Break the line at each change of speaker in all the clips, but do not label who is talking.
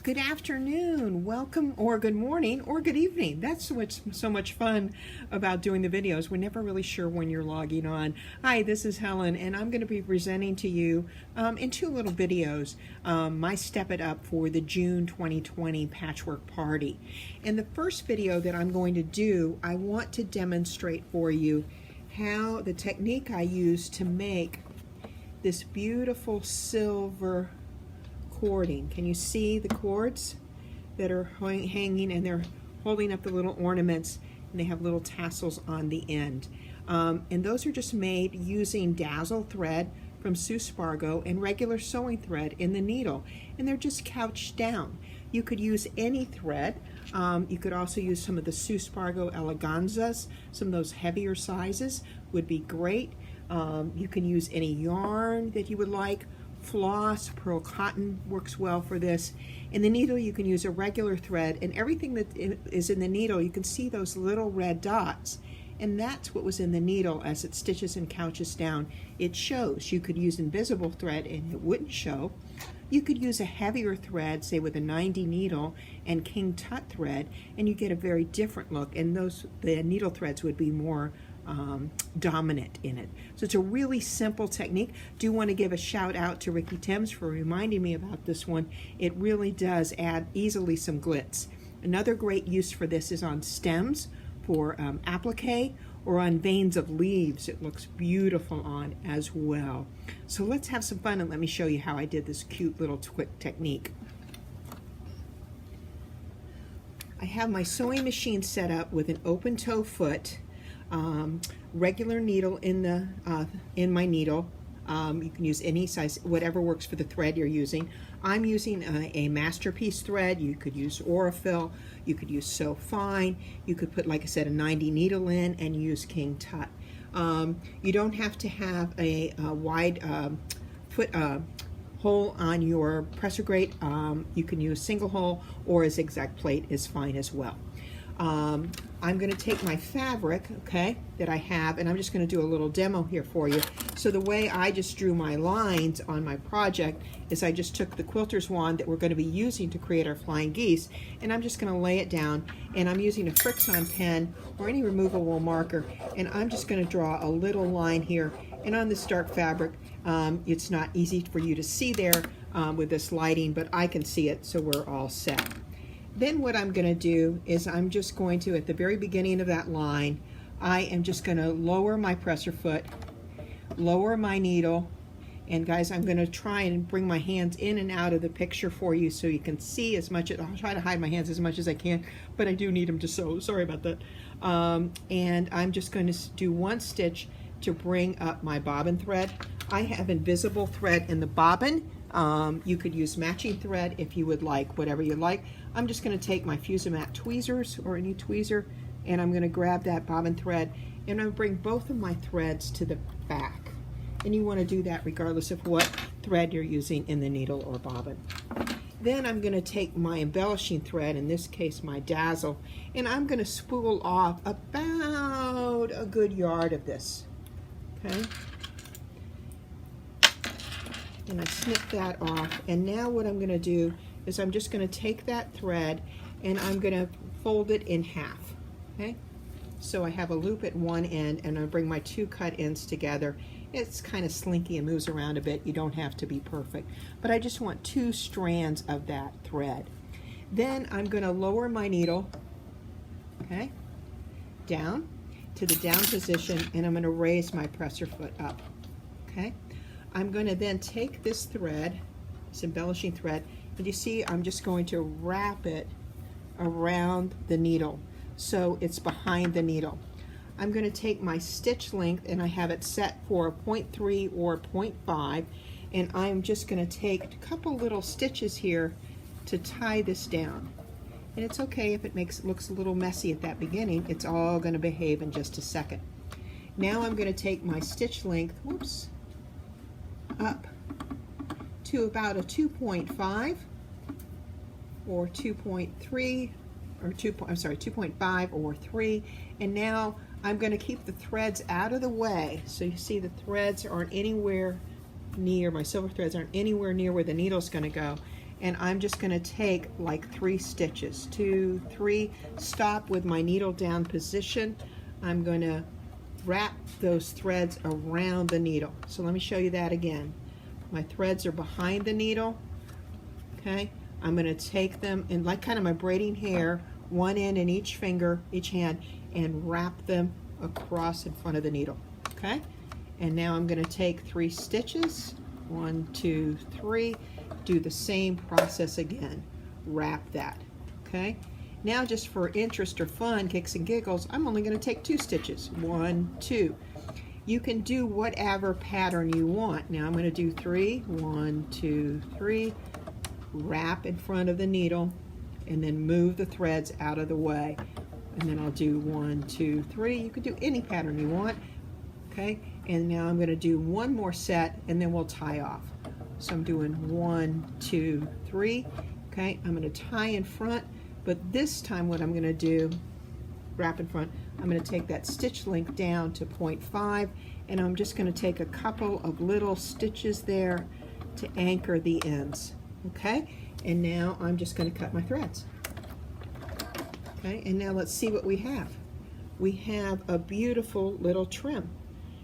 Good afternoon, welcome, or good morning, or good evening. That's what's so much fun about doing the videos. We're never really sure when you're logging on. Hi, this is Helen, and I'm going to be presenting to you in two little videos my Step It Up for the June 2020 Patchwork Party. In the first video that I'm going to do, I want to demonstrate for you how the technique I use to make this beautiful silver cording. Can you see the cords that are hanging, and they're holding up the little ornaments, and they have little tassels on the end. And those are just made using Dazzle thread from Sue Spargo and regular sewing thread in the needle, and they're just couched down. You could use any thread. You could also use some of the Sue Spargo Eleganzas. Some of those heavier sizes would be great. You can use any yarn that you would like. Floss, pearl cotton works well for this. In the needle, you can use a regular thread, and everything that is in the needle, you can see those little red dots, and that's what was in the needle as it stitches and couches down. It shows. You could use invisible thread and it wouldn't show. You could use a heavier thread, say with a 90 needle and King Tut thread, and you get a very different look, and the needle threads would be more dominant in it. So it's a really simple technique. Do want to give a shout out to Ricky Thames for reminding me about this one. It really does add easily some glitz. Another great use for this is on stems for applique, or on veins of leaves. It looks beautiful on as well. So let's have some fun, and let me show you how I did this cute little quick technique. I have my sewing machine set up with an open toe foot, regular needle in my needle. You can use any size, whatever works for the thread you're using. I'm using a Masterpiece thread. You could use Aurifil. You could use So Fine. You could put, like I said, a 90 needle in and use King Tut. You don't have to have a wide foot hole on your presser grate. You can use single hole, or a zigzag plate is fine as well. I'm going to take my fabric, okay, that I have, and I'm just going to do a little demo here for you. So the way I just drew my lines on my project is I just took the quilter's wand that we're going to be using to create our flying geese, and I'm just going to lay it down, and I'm using a Frixon pen or any removable marker, and I'm just going to draw a little line here. And on this dark fabric, it's not easy for you to see there with this lighting, but I can see it, so we're all set. Then what I'm going to do is I'm just going to, at the very beginning of that line, I am just going to lower my presser foot, lower my needle, and guys, I'm going to try and bring my hands in and out of the picture for you so you can see as much. I'll try to hide my hands as much as I can, but I do need them to sew. Sorry about that. And I'm just going to do one stitch to bring up my bobbin thread. I have invisible thread in the bobbin. You could use matching thread if you would like, whatever you like. I'm just going to take my Fusimat tweezers, or any tweezer, and I'm going to grab that bobbin thread, and I'm going to bring both of my threads to the back. And you want to do that regardless of what thread you're using in the needle or bobbin. Then I'm going to take my embellishing thread, in this case my Dazzle, and I'm going to spool off about a good yard of this. Okay? And I snip that off, and now what I'm going to do is I'm just going to take that thread and I'm going to fold it in half. Okay, so I have a loop at one end, and I bring my two cut ends together. It's kind of slinky and moves around a bit. You don't have to be perfect, but I just want two strands of that thread. Then I'm going to lower my needle, okay, down to the down position, and I'm going to raise my presser foot up. Okay, I'm going to then take this thread, this embellishing thread, and you see I'm just going to wrap it around the needle so it's behind the needle. I'm going to take my stitch length, and I have it set for a 0.3 or 0.5, and I'm just going to take a couple little stitches here to tie this down. And it's okay if it looks a little messy at that beginning. It's all going to behave in just a second. Now I'm going to take my stitch length, whoops, up to about a 2.5 or 2.3 or 2.5 or 3, and now I'm going to keep the threads out of the way. So you see the threads aren't anywhere near, my silver threads aren't anywhere near where the needle's going to go, and I'm just going to take like 3 stitches, 2, 3, stop with my needle down position. I'm going to wrap those threads around the needle. So let me show you that again. My threads are behind the needle. Okay, I'm going to take them and like kind of my braiding hair, one end in each finger, each hand, and wrap them across in front of the needle. Okay, and now I'm going to take 3 stitches, 1, 2, 3, do the same process again, wrap that. Okay, now just for interest or fun, kicks and giggles, I'm only going to take 2 stitches, 1, 2. You can do whatever pattern you want. Now I'm going to do 3, 1, 2, 3, wrap in front of the needle, and then move the threads out of the way. And then I'll do 1, 2, 3. You can do any pattern you want. Okay, and now I'm going to do one more set, and then we'll tie off. So I'm doing 1, 2, 3. Okay, I'm going to tie in front, but this time what I'm going to do, wrap in front, I'm going to take that stitch length down to 0.5, and I'm just going to take a couple of little stitches there to anchor the ends. Okay, and now I'm just going to cut my threads. Okay, and now let's see what we have. We have a beautiful little trim.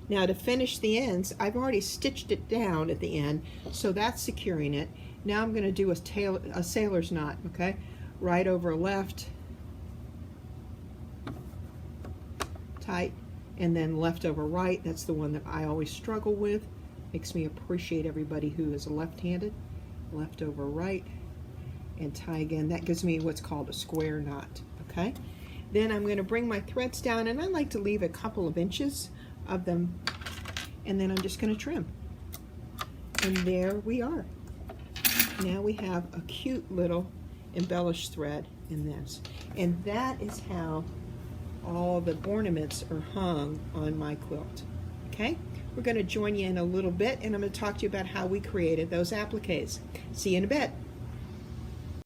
Now to finish the ends, I've already stitched it down at the end, so that's securing it. Now I'm going to do a sailor's knot. Okay, right over left, tight, and then left over right. That's the one that I always struggle with. Makes me appreciate everybody who is left-handed. Left over right, and tie again. That gives me what's called a square knot. Okay, then I'm going to bring my threads down, and I like to leave a couple of inches of them, and then I'm just going to trim. And there we are. Now we have a cute little embellished thread in this, and that is how all the ornaments are hung on my quilt. Okay, we're going to join you in a little bit, and I'm going to talk to you about how we created those appliques. See you in a bit.